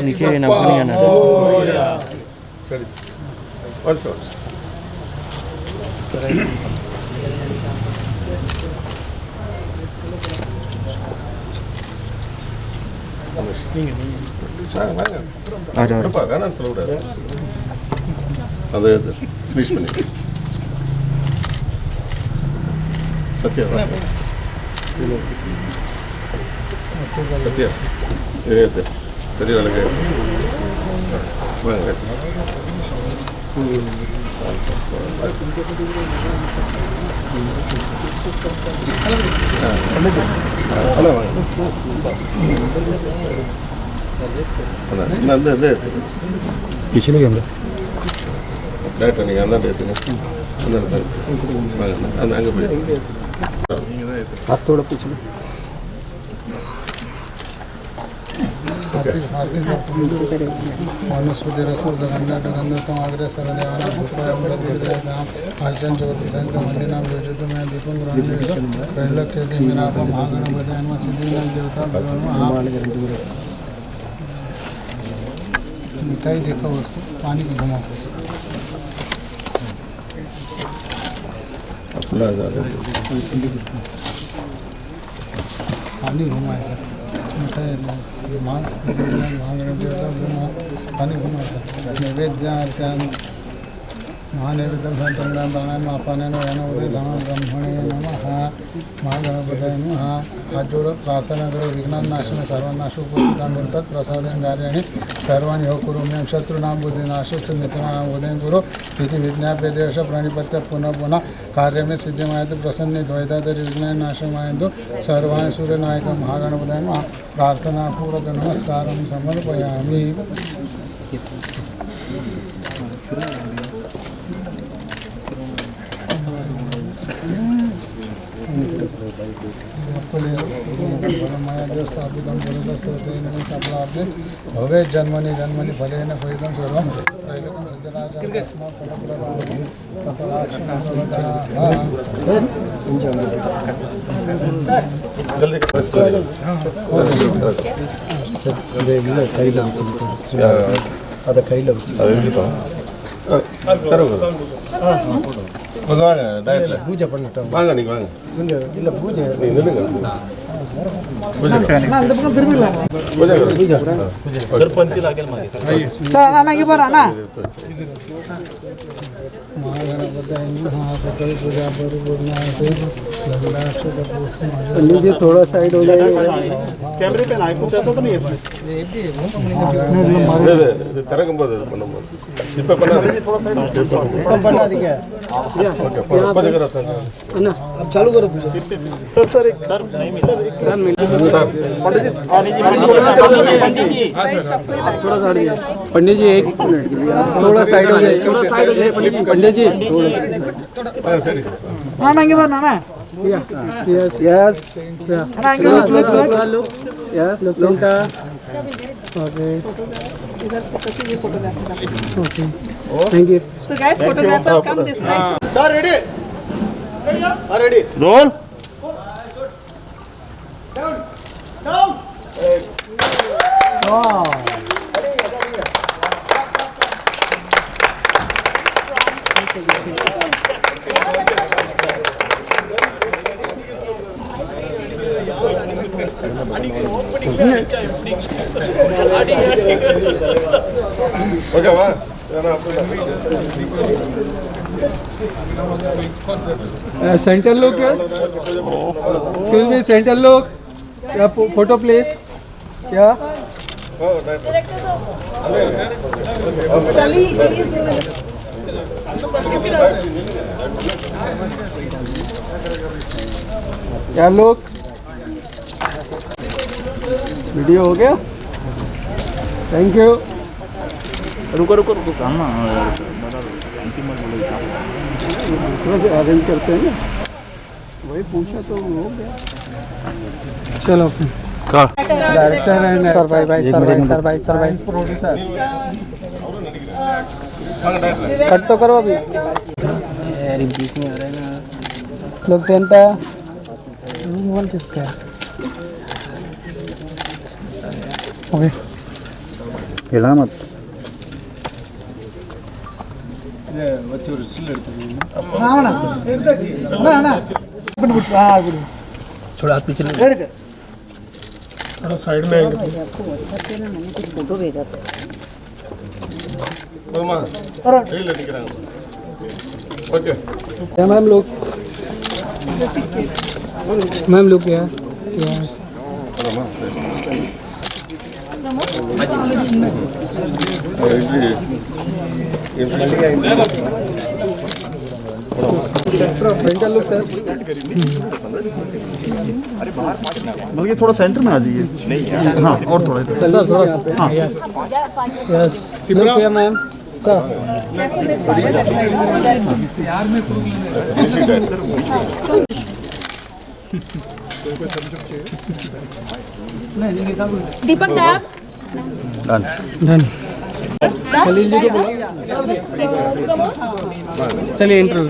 नीचे ना पानी आना सर வேணான்னு சொல்லக்கூடாது. அது ஃபினிஷ் பண்ணி சத்யா சத்யா ஏத்து பெரிய வேலைக்கு வாங்க ஹலோ வாங்க पिछले कैमरा டேரக்டர் நீங்கள் அந்தாண்ட ஏற்றுங்க அந்த அங்கே போய் हाथ थोड़ा पिछले वनस्पति रसों गंधर्तमाग्रे सरदेवाना आचरण चौथी संत मंडिनाम योजित में दीपम पहले के दिन मेरा आप महागणपति सिद्धिनाथ देवता मिठाई देखा उसको पानी की घुमा पानी घुमाए सर मिठाई मांस पानी घुमाए सर नैवेद्य महानैवेद्यम संतम प्राणायाम आपानन उदय धम ब्रह्मणे नमः महागणपतये नमः हाथ जोड़ो प्रार्थना करो विघ्नान नाशन सर्वनाश उपस्थितां प्रसादन कार्याणि सर्वाणि हो कुरुम्यं शत्रुनां बुद्धिनाशश्च मित्राणां उदयं कुरु इति विज्ञाप्य देश प्रणिपत्य पुनः पुनः कार्य में सिद्धिमायतु प्रसन्न द्वैतादरि विघ्नान् नाशमायन्तु सर्वाणि सूर्यनायक महागणपतये नमः प्रार्थना पूर्वक नमस्कारं समर्पयामि। मायाग्रस्तापितं फलदस्तवतेन सफलाब्धे भवे जन्मनि जन्मनि फलेन फलितं सर्वं त्रैलोक्यं सज्जनाचार्य तस्मात् வாங்க டேரக்டர் பூஜை பண்ணிட்டோம் வாங்க நீங்கள் வாங்க இல்லை பூஜை நில்லுங்க பூஜை அந்த பக்கம் திரும்பிடலாம் பூஜை பூஜை सरपंच लागेल मागे अण्णा की बरं अण्णा महागणपतये नमः सकल पूजा परिपूर्ण नीचे थोड़ा साइड हो जाएगा कैमरे पे लाइव कुछ ऐसा तो नहीं है திறக்கும் போது பண்ணும்போது இப்போ பண்ணாது थोड़ा साइड बना दी क्या ओके पूजा करो अण्णा अब चालू करो पूजा सर एक सर नहीं मिला सर पंडित जी थोड़ा साइड पंडित जी एक मिनट थोड़ा साइड हो जाए पंडित जी हां सही हां नंगे बना ना yes yes look yes look okay इधर फोकस ये photographer okay thank you so guys photographers come this side sir ready ready roll down down वाह ஓகேவா centre look excuse me centre look क्या फोटो प्लीज क्या क्या लोग video हो गया? Thank you. रुको रुको रुको काम ना दूसरा से अरेंज करते हैं ना, वही पूछा तो हो गया। चलो डायरेक्टर एंड सर भाई प्रोड्यूसर कट तो करो अभी यार, बीच में आ रहा है ना लोग। सेंटा वन किसका है? ओके हिला मत। थोड़ा हाथ पीछे थोड़ा साइड में आएंगे। फोटो भेजा था। मैम लोग क्या? यस सेंटर लोग सर, बल्कि थोड़ा सेंटर में आ जाइए। हाँ और थोड़ा इधर। सर थोड़ा हाँ यस लोग क्या मैम सर? दीपक नायक डन। चलिए जी को चलिए इंटरव्यू।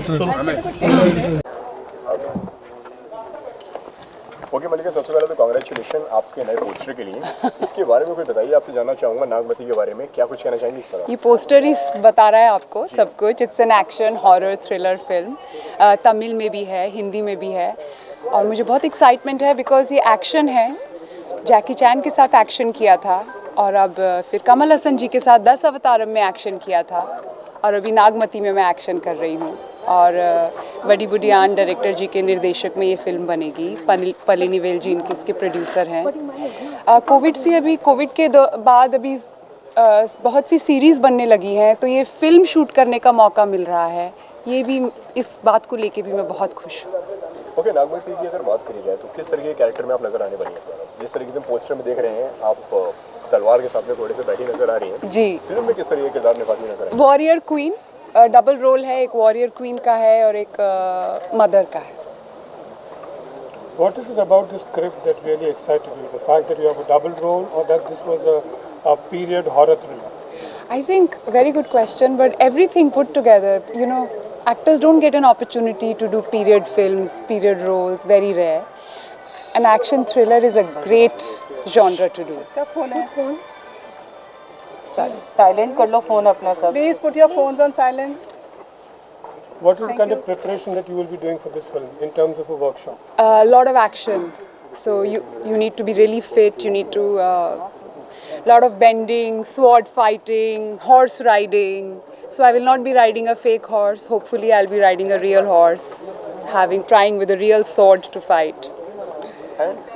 ओके मलिका, सबसे पहले तो कांग्रेचुलेशन आपके नए पोस्टर के लिए। इसके बारे में कुछ बताइए, आपसे जानना चाहूँगा नागमती के बारे में, क्या कुछ कहना चाहेंगे इस पर? ये पोस्टर ही बता रहा है आपको सब कुछ। It's an action horror thriller film, Tamil में भी है, हिंदी में भी है, और मुझे बहुत एक्साइटमेंट है बिकॉज ये एक्शन है। जैकी चैन के साथ एक्शन किया था और अब फिर कमल हसन जी के साथ 10 अवतारम में एक्शन किया था, और अभी नागमती में मैं एक्शन कर रही हूँ। और वडी बुडियान डायरेक्टर जी के निर्देशक में ये फिल्म बनेगी। पलिनीवेल जी इनके इसके प्रोड्यूसर हैं। कोविड के बाद अभी बहुत सी सीरीज़ बनने लगी हैं, तो ये फिल्म शूट करने का मौका मिल रहा है। ये भी, इस बात को लेके भी मैं बहुत खुश हूँ। ओके, नागमती की अगर बात करी जाए तो किस तरह के कैरेक्टर में आप नजर आने वाली हैं? जिस तरीके से पोस्टर में देख रहे हैं, आप तलवार के साथ में घोड़े पे बैठी नजर आ रही हैं जी। फिल्म में किस तरह के किरदार निभाती नजर आएंगे? वॉरियर क्वीन, डबल रोल है, एक वॉरियर क्वीन का है और एक मदर का है। What is it about this script that really excited you? The fact that you have a double role, or that this was a period horror thriller? I think very good question, but everything put together, you know, actors don't get an opportunity to do period films, period roles, very rare. An action thriller is a great genre to do. इसका phone है। Phone Sorry. Silent कर लो phone अपना सब। Please put your phones on silent. What is the kind of preparation that you will be doing for this film in terms of a workshop? A lot of action. So you need to be really fit. You need to lot of bending, sword fighting, horse riding. So I will not be riding a fake horse. Hopefully I'll be riding a real horse, trying with a real sword to fight.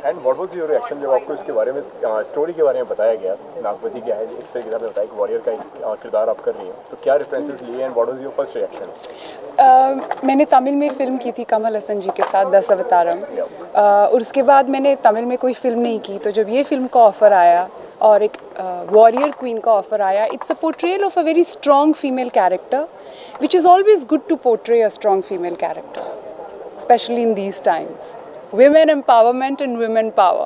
And what was your reaction जब आपको इसके बारे में, story के बारे में बताया गया? नागमती क्या है, इस तरीके से आपने बताया कि वॉरियर का एक किरदार आप कर रही हैं, तो क्या रेफरेंसेस लिए and what was your first reaction? मैंने तमिल में फ़िल्म की थी कमल हसन जी के साथ 10 अवतारम, और उसके बाद मैंने तमिल में कोई फ़िल्म नहीं की। तो जब ये फ़िल्म का ऑफ़र आया और एक वॉरियर क्वीन का ऑफ़र आया, it's a portrayal of a very strong female character, which is always good to portray a strong female character, specially in these times. Women empowerment and women power.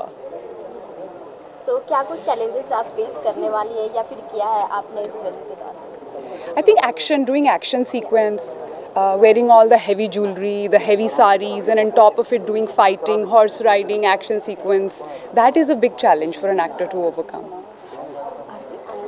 So, क्या कुछ challenges आप face करने वाली है या फिर किया है आपने इस फिल्म के दौरान? I think doing action sequence, wearing all the heavy jewelry, the heavy saris, and on top of it doing fighting, horse riding, action sequence, that is a big challenge for an actor to overcome.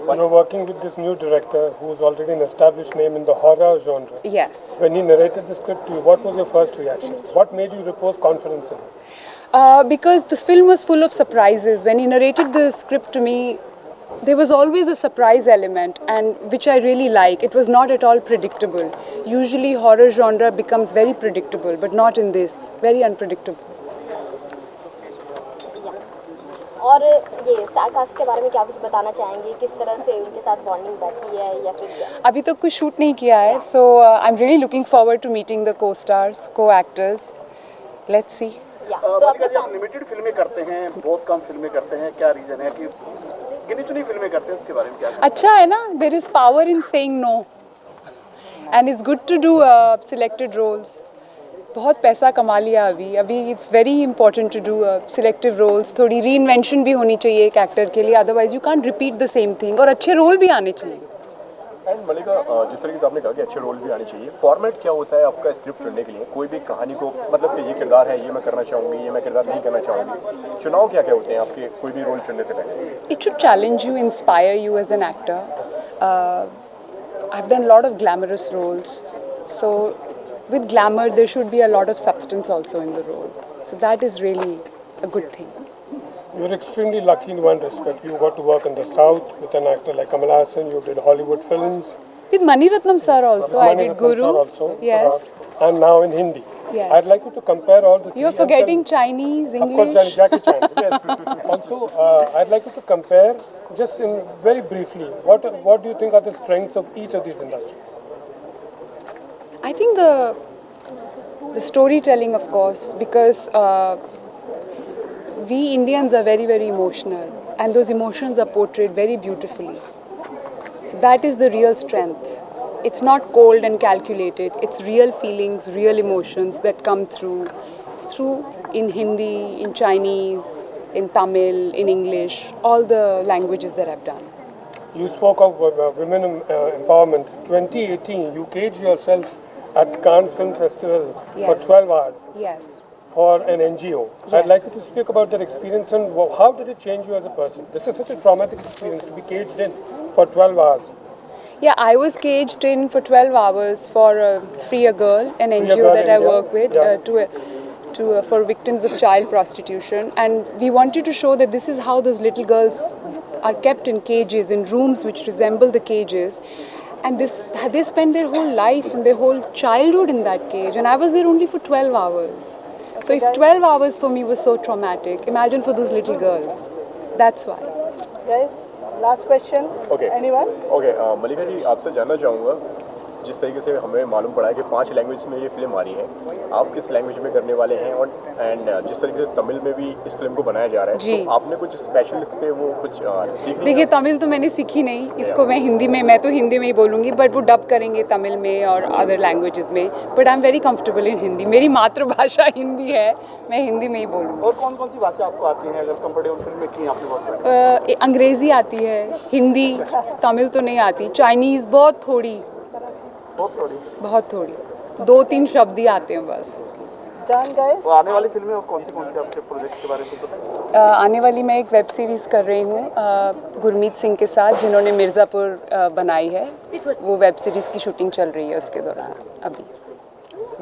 You're working with this new director who's already an established name in the horror genre. Yes. When he narrated the script to you, what was your first reaction? What made you repose confidence in it? Because the film was full of surprises. When he narrated the script to me, there was always a surprise element, and which I really like. It was not at all predictable. Usually horror genre becomes very predictable, but not in this. Very unpredictable. और ये star cast के बारे में क्या कुछ बताना चाहेंगे, किस तरह से उनके साथ बॉन्डिंग बैठी है या फिर क्या? अभी तक कुछ शूट नहीं किया है, so I am really looking forward to meeting the costars, coactors. Let's see. आप लिमिटेड फिल्में करते हैं, बहुत कम फिल्में करते हैं, क्या रीजन है कि गिनी चुनी फिल्में करते हैं, उसके बारे में क्या? अच्छा है ना, there is power in saying no and it's good to do selected roles. बहुत पैसा कमा लिया अभी it's very important to do selective roles. थोड़ी री इन्वेंशन भी होनी चाहिए एक एक्टर के लिए, otherwise you can't repeat the same thing. और अच्छे रोल भी आने चाहिए. एंड मलिका, जिस तरीके से आपने कहा कि अच्छे रोल भी आने चाहिए, फॉर्मेट क्या होता है आपका स्क्रिप्ट चुनने के लिए? कोई भी कहानी को मतलब कि ये किरदार है, ये मैं करना चाहूँगी, ये मैं किरदार नहीं करना चाहूँगी, चुनाव क्या क्या होते हैं आपके कोई भी रोल चुनने से पहले? It should challenge you, inspire you as an actor. I've done a lot of glamorous roles, so with glamour there should be a lot of substance also in the role. So that is really a good thing. You're extremely lucky in one respect. You got to work in the South with an actor like Kamal Hassan. You did Hollywood films. With Mani Ratnam sir also, I did Guru. Sir also, yes. And now in Hindi. Yes. I'd like you to compare all the three. You're forgetting Chinese, English. Of course, Jackie Chan. Yes. Also, I'd like you to compare, just in very briefly, what do you think are the strengths of each of these industries? I think the storytelling, of course, because we Indians are very, very emotional, and those emotions are portrayed very beautifully. So that is the real strength. It's not cold and calculated. It's real feelings, real emotions that come through in Hindi, in Chinese, in Tamil, in English, all the languages that I've done. You spoke of women empowerment. 2018, you caged yourself at Cannes Film Festival for 12 hours. Yes. For an NGO. Yes. I'd like you to speak about that experience and how did it change you as a person? This is such a traumatic experience to be caged in for 12 hours. Yeah, I was caged in for 12 hours for Free a Girl, an NGO that I work with, for victims of child prostitution. And we wanted to show that this is how those little girls are kept in cages, in rooms which resemble the cages. And they spend their whole life and their whole childhood in that cage. And I was there only for 12 hours. So if 12 hours for me was so traumatic, imagine for those little girls. That's why. Guys, last question. Okay. Anyone? Okay, मलिका जी, आपसे जानना चाहूँगा, जिस तरीके से हमें मालूम पड़ा है कि 5 लैंग्वेज में ये फिल्म आ रही है, आप किस लैंग्वेज में करने वाले हैं? और जिस तरीके से तमिल में भी इस फिल्म को बनाया जा रहा है, जी। तो आपने कुछ स्पेशल इस पे वो कुछ सीख लिया? देखिए, तमिल तो मैंने सीखी नहीं, इसको मैं तो हिंदी में ही बोलूँगी, बट वो डब करेंगे तमिल में और अदर लैंग्वेजेस में. But I am very comfortable in Hindi. मेरी मातृभाषा हिंदी है, मैं हिंदी में ही बोलूँगी. और कौन कौन सी भाषा आपको आती है अगर कंफर्टेबल फिल्म में की आपने बात? अंग्रेज़ी आती है, हिंदी, तमिल तो नहीं आती, चाइनीज़ बहुत थोड़ी, बहुत थोड़ी 2-3 शब्द ही आते हैं बस. Done, guys. आने वाली फिल्में और कौन सी आपके प्रोजेक्ट के बारे में बताएं? आने वाली मैं एक वेब सीरीज़ कर रही हूँ गुरमीत सिंह के साथ, जिन्होंने मिर्ज़ापुर बनाई है. वो वेब सीरीज़ की शूटिंग चल रही है उसके दौरान अभी.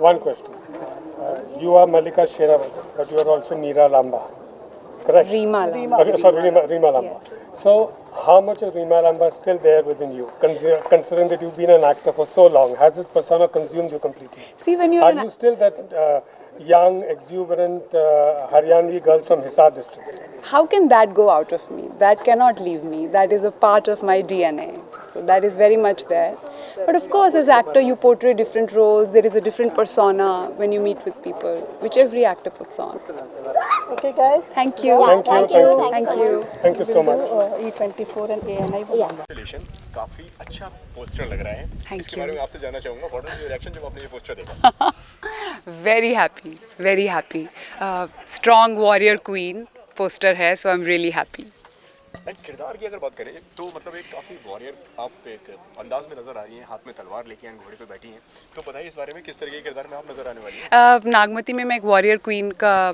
One question. You are Malika Sherawat, but you are also Meera Lamba. Correct? Reema Lamba. Sorry, Reema Lamba. Yes. So, how much of Reema Lamba is still there within you, considering that you've been an actor for so long? Has this persona consumed you completely? See, when you're Are you still that young, exuberant Haryanvi girl from Hisar district? How can that go out of me? That cannot leave me. That is a part of my DNA. So that is very much there. But of course, as actor, you portray different roles. There is a different persona when you meet with people, which every actor puts on. Okay, guys. Thank you. Thank you. Thank you. Thank you so much. E24 and ANI. Congratulations, काफी अच्छा poster लग रहा है. Thank इसके you. बारे में आपसे जानना चाहूँगा, व्हाट वाज योर रिएक्शन जब आपने ये पोस्टर देखा? Very happy. Very happy. Strong warrior queen poster है, so I'm really happy. किरदार की अगर बात करें तो मतलब एक काफ़ी वॉरियर आप एक अंदाज में नज़र आ रही हैं, हाथ में तलवार लेके हैं, घोड़े पे बैठी हैं, तो बताइए इस बारे में किस तरह के किरदार में आप नज़र आने वाली हैं? नागमती में मैं एक वॉरियर क्वीन का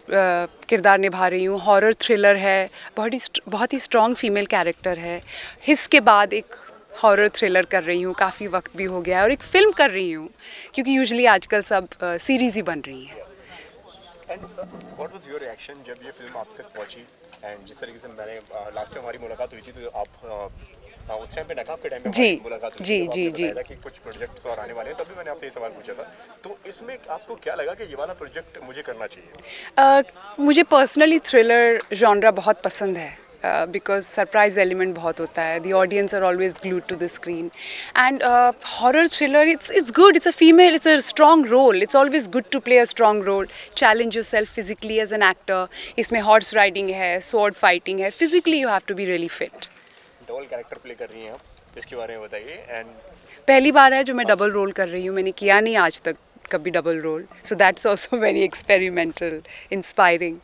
किरदार निभा रही हूँ. हॉरर थ्रिलर है, बहुत ही स्ट्रॉन्ग फीमेल कैरेक्टर है. हिस के बाद एक हॉरर थ्रिलर कर रही हूँ, काफ़ी वक्त भी हो गया है, और एक फ़िल्म कर रही हूँ, क्योंकि यूजुअली आजकल सब सीरीज़ ही बन रही हैं. And what was your reaction जब ये फिल्म आप तक पहुंची? एंड जिस तरीके से मैंने लास्ट टाइम हमारी मुलाकात हुई थी तो आप हाँ, उस टाइम पे नकाब के टाइम पे जी, हमारी मुलाकात हुई जी, थी, तो जी, आपने जी। बताया था कि कुछ प्रोजेक्ट्स और आने वाले हैं, तभी मैंने आपसे ये सवाल पूछा था। तो इसमें आपको क्या लगा कि ये वाला प्रोजेक्ट मुझे करना चाहिए? मुझे पर्सनली थ्रिलर जॉनरा बहुत पसंद है बिकॉज सरप्राइज एलिमेंट बहुत होता है the audience are always glued to the screen and horror thriller it's good it's a female it's a strong role it's always good to play a strong role challenge yourself physically as an actor इसमें horse riding है sword fighting है physically you have to be really fit double character play कर रही हैं आप, इसके बारे में बताइए। एंड पहली बार है जो मैं डबल रोल कर रही हूँ मैंने किया नहीं आज तक कभी double role so that's also very experimental inspiring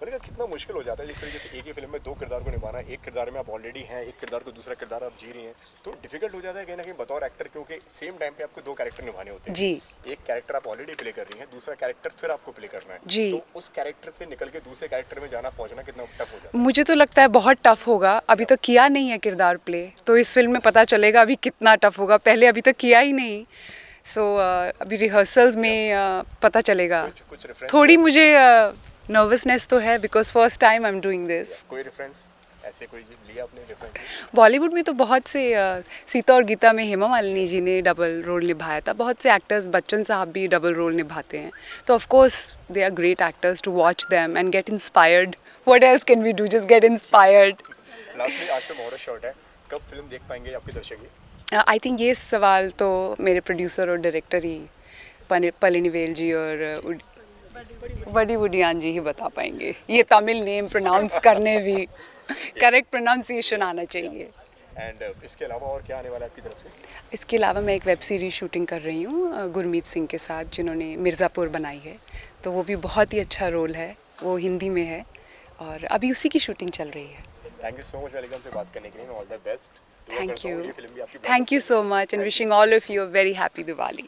मैंने कहा कितना मुश्किल हो जाता है जिस तरीके से एक ही फिल्म में दो किरदार को निभाना, एक किरदार में आप ऑलरेडी हैं, एक किरदार को दूसरा किरदार आप जी रही हैं, तो डिफिकल्ट हो जाता है कहीं ना कहीं बतौर एक्टर, क्योंकि सेम टाइम पे आपको दो कैरेक्टर निभाने होते हैं। जी। एक कैरेक्टर आप ऑलरेडी प्ले कर रही हैं, दूसरा कैरेक्टर फिर आपको प्ले करना है। जी। तो उस कैरेक्टर से निकल के दूसरे कैरेक्टर में जाना पहुंचना कितना टफ हो जाता है? मुझे तो लगता है बहुत टफ होगा अभी तक किया नहीं है किरदार प्ले तो इस फिल्म में पता चलेगा अभी कितना टफ होगा पहले अभी तक किया ही नहीं सो अभी रिहर्सल्स में पता चलेगा कुछ रेफरेंस थोड़ी मुझे नर्वसनेस तो है because first time I am doing this कोई रेफरेंस ऐसे कोई लिया आपने रेफरेंस? बॉलीवुड में तो बहुत से सीता और गीता में हेमा मालिनी जी ने डबल रोल निभाया था बहुत से एक्टर्स बच्चन साहब भी डबल रोल निभाते हैं तो of course they are great actors to watch them and get inspired what else can we do just get inspired lastly आज तो मुहूर्त शॉट है, कब फिल्म देख पाएंगे आपके दर्शक? आई थिंक ये सवाल तो मेरे प्रोड्यूसर और डायरेक्टर ही पलिनीवेल जी और बड़ी बुडियान जी ही बता पाएंगे ये तमिल नेम प्रोनाउंस करने भी करेक्ट प्रोनाउंसिएशन आना चाहिए एंड इसके अलावा और क्या आने वाला है आपकी तरफ से? इसके अलावा मैं एक वेब सीरीज़ शूटिंग कर रही हूँ गुरमीत सिंह के साथ जिन्होंने मिर्ज़ापुर बनाई है तो वो भी बहुत ही अच्छा रोल है वो हिंदी में है और अभी उसी की शूटिंग चल रही है thank you so much welcome से बात करने के लिए, all the best. Thank you so much and wishing all of you a very happy Diwali.